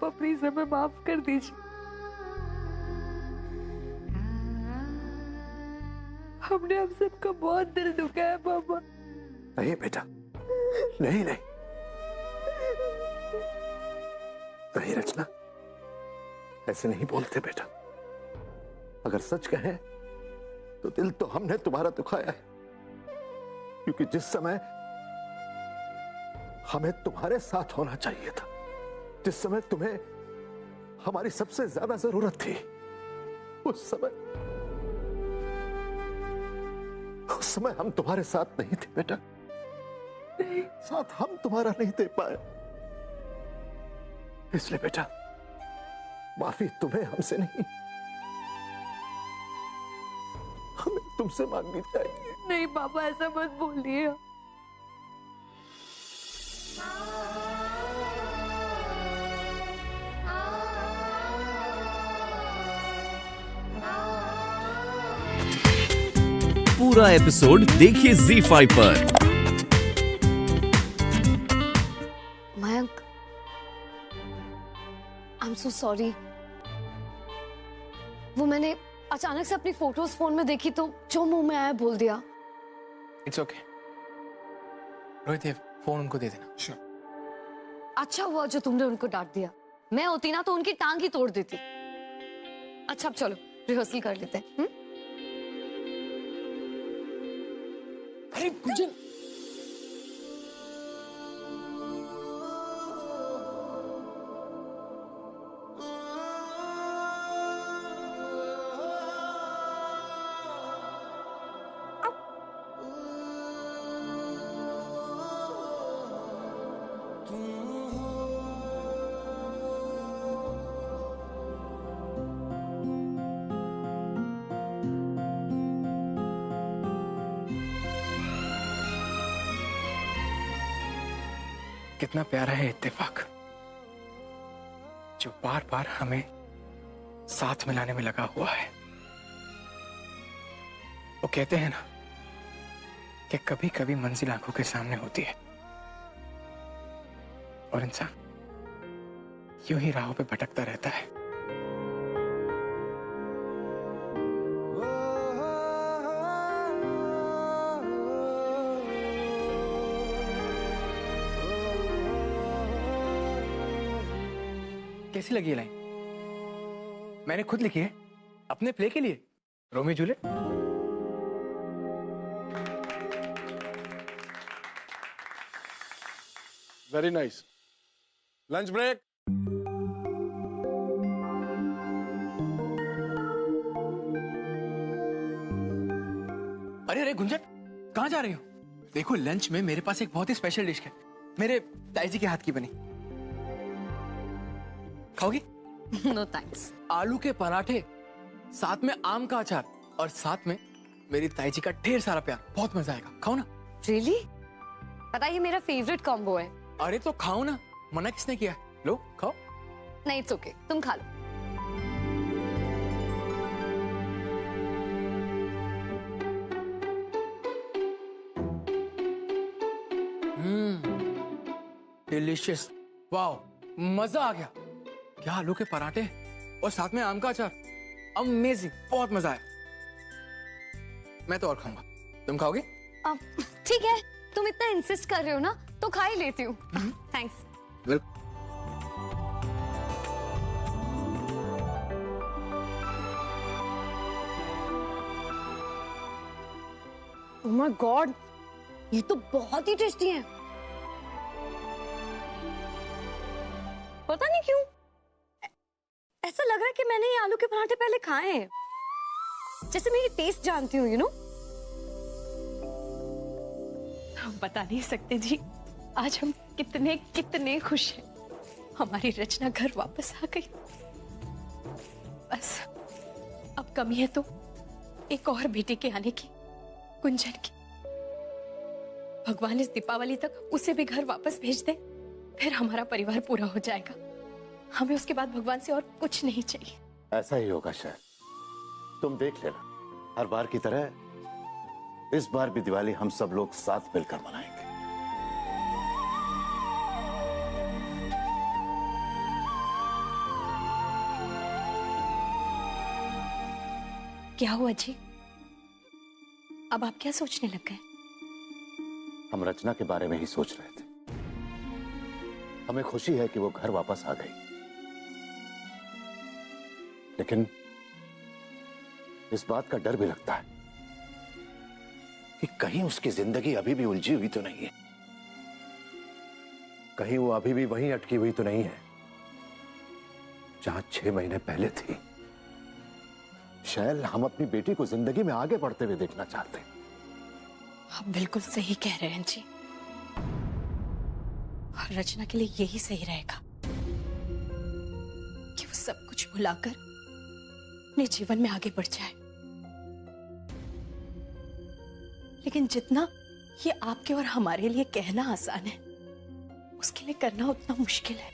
पापा प्लीज हमें माफ कर दीजिए। हमने आप सबका बहुत दिल दुखाया है पापा। नहीं बेटा, नहीं नहीं नहीं रचना, ऐसे नहीं बोलते बेटा। अगर सच कहें तो दिल तो हमने तुम्हारा दुखाया है, क्योंकि जिस समय हमें तुम्हारे साथ होना चाहिए था, जिस समय तुम्हें हमारी सबसे ज्यादा जरूरत थी, उस समय हम तुम्हारे साथ नहीं थे बेटा। नहीं, साथ हम तुम्हारा नहीं दे पाए। इसलिए बेटा, माफी तुम्हें हमसे नहीं, हमें तुमसे मांगनी चाहिए। नहीं पापा, ऐसा मत बोलिए। पूरा एपिसोड देखिए ZEE5 पर। Mayank, I am so sorry. वो मैंने अचानक से अपनी फोटोज फोन में देखी तो जो मुंह में आया बोल दिया। इट्स ओके रोहित, ये फोन उनको दे देना। श्योर। अच्छा हुआ जो तुमने उनको डांट दिया, मैं होती ना तो उनकी टांग ही तोड़ देती। अच्छा अब चलो रिहर्सल कर लेते हैं। अरे गुंजन, कितना प्यारा है इत्तेफाक जो बार बार हमें साथ मिलाने में लगा हुआ है। वो कहते हैं ना कि कभी कभी मंजिल आंखों के सामने होती है और इंसान यूं ही राहों पे भटकता रहता है। कैसी लगी ये लाइन? मैंने खुद लिखी है अपने प्ले के लिए, Romeo Juliet. Very nice. Lunch break. अरे अरे गुंजन, कहाँ जा रही हो? देखो लंच में मेरे पास एक बहुत ही स्पेशल डिश है, मेरे ताई जी के हाथ की बनी। खाओगी? No thanks. आलू के पराठे, साथ में आम का अचार और साथ में मेरी ताई जी का ढेर सारा प्यार। बहुत मजा आएगा, खाओ ना। रियली? पता है ये मेरा फेवरेट कॉम्बो है। अरे तो खाओ ना, मना किसने किया? लो खाओ। नहीं इट्स ओके, तुम खा लो। डिलीशियस, वाओ, मजा आ गया। क्या आलू के पराठे और साथ में आम का अचार, अमेजिंग, बहुत मजा आया। मैं तो और खाऊंगा, तुम खाओगे? ठीक है, तुम इतना इंसिस्ट कर रहे हो ना तो खा ही लेती हूँ। थैंक्स। ओह माय गॉड, ये तो बहुत ही टेस्टी है। पता नहीं क्यों ऐसा लग रहा है कि मैंने ये आलू के पराठे पहले खाए हैं, जैसे मैं ये टेस्ट जानती हूँ, यू नो। हम बता नहीं सकते जी, आज हम कितने कितने खुश हैं। हमारी रचना घर वापस आ गई। बस अब कमी है तो एक और बेटी के आने की, गुंजन की। भगवान इस दीपावली तक उसे भी घर वापस भेज दे, फिर हमारा परिवार पूरा हो जाएगा। हमें उसके बाद भगवान से और कुछ नहीं चाहिए। ऐसा ही होगा शायद, तुम देख लेना। हर बार की तरह इस बार भी दिवाली हम सब लोग साथ मिलकर मनाएंगे। क्या हुआ जी? अब आप क्या सोचने लग गए? हम रचना के बारे में ही सोच रहे थे। हमें खुशी है कि वो घर वापस आ गई, लेकिन इस बात का डर भी लगता है कि कहीं उसकी जिंदगी अभी भी उलझी हुई तो नहीं है, कहीं वो अभी भी वहीं अटकी हुई तो नहीं है जहां 6 महीने पहले थी। शैल, हम अपनी बेटी को जिंदगी में आगे बढ़ते हुए देखना चाहते हैं। आप बिल्कुल सही कह रहे हैं जी, और रचना के लिए यही सही रहेगा कि वो सब कुछ भुलाकर अपने जीवन में आगे बढ़ जाए। लेकिन जितना ये आपके और हमारे लिए कहना आसान है, उसके लिए करना उतना मुश्किल है,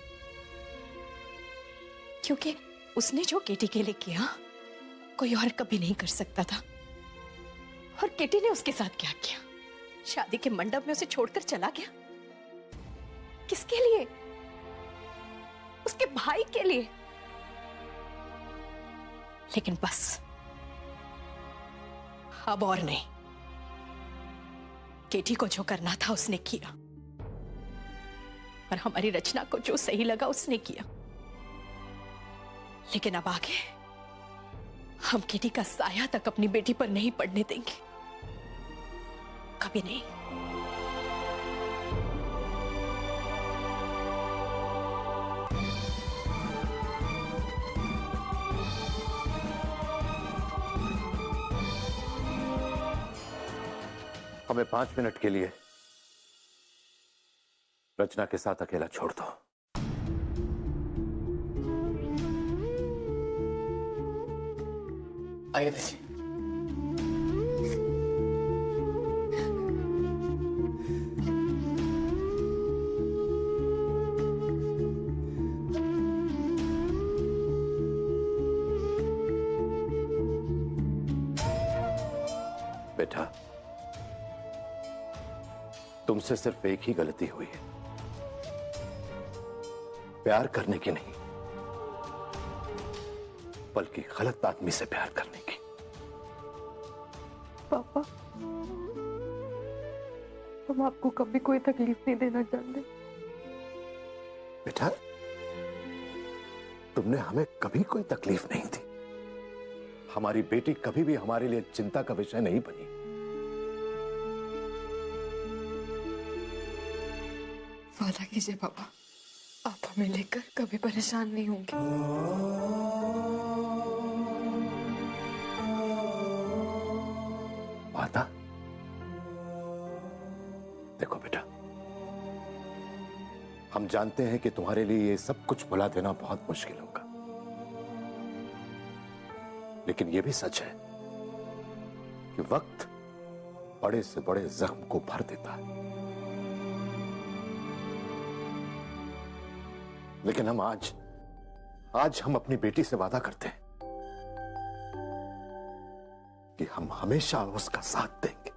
क्योंकि उसने जो केटी के लिए किया कोई और कभी नहीं कर सकता था। और केटी ने उसके साथ क्या किया? शादी के मंडप में उसे छोड़कर चला गया। किसके लिए? उसके भाई के लिए। लेकिन बस अब और नहीं। केटी को जो करना था उसने किया, और हमारी रचना को जो सही लगा उसने किया। लेकिन अब आगे हम केटी का साया तक अपनी बेटी पर नहीं पड़ने देंगे, कभी नहीं। हमें 5 मिनट के लिए रचना के साथ अकेला छोड़ दो। आइए देखिए। बेटा, तुमसे सिर्फ एक ही गलती हुई है, प्यार करने की नहीं, बल्कि गलत आदमी से प्यार करने की। पापा, हम आपको कभी कोई तकलीफ नहीं देना चाहते। बेटा, तुमने हमें कभी कोई तकलीफ नहीं दी। हमारी बेटी कभी भी हमारे लिए चिंता का विषय नहीं बनी। वादा कीजिए पापा, आप हमें लेकर कभी परेशान नहीं होंगे। वादा? देखो बेटा, हम जानते हैं कि तुम्हारे लिए ये सब कुछ भुला देना बहुत मुश्किल होगा, लेकिन यह भी सच है कि वक्त बड़े से बड़े जख्म को भर देता है। लेकिन हम आज हम अपनी बेटी से वादा करते हैं कि हम हमेशा उसका साथ देंगे।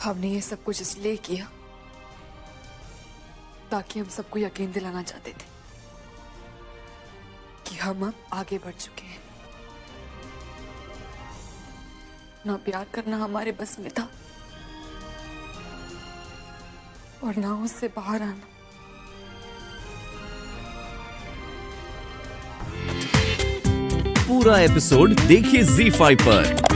हमने ये सब कुछ इसलिए किया ताकि हम सबको यकीन दिलाना चाहते थे कि हम अब आगे बढ़ चुके हैं। ना प्यार करना हमारे बस में था और ना उससे बाहर आना। पूरा एपिसोड देखिए ZEE5 पर।